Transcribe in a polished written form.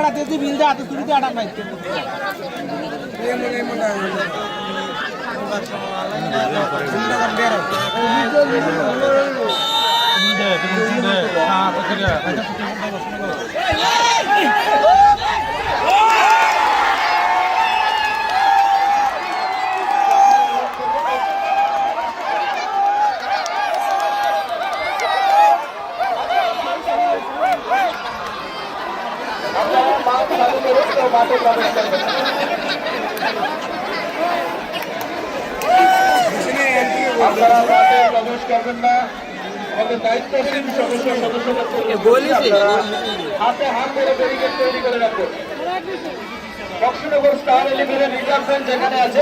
আড়াতে তুই বিল দে আতে তুই দে আড়া পাই আপনারা মাঠে প্রবেশ করবেন না। আমাদের দায়িত্বশীল সদস্যদের হাতে হাত ধরে ব্যারিকেড তৈরি করে রাখুন। বক্সনগর স্টার এলিভেনের রিজার্ভেন্ট যেখানে আছে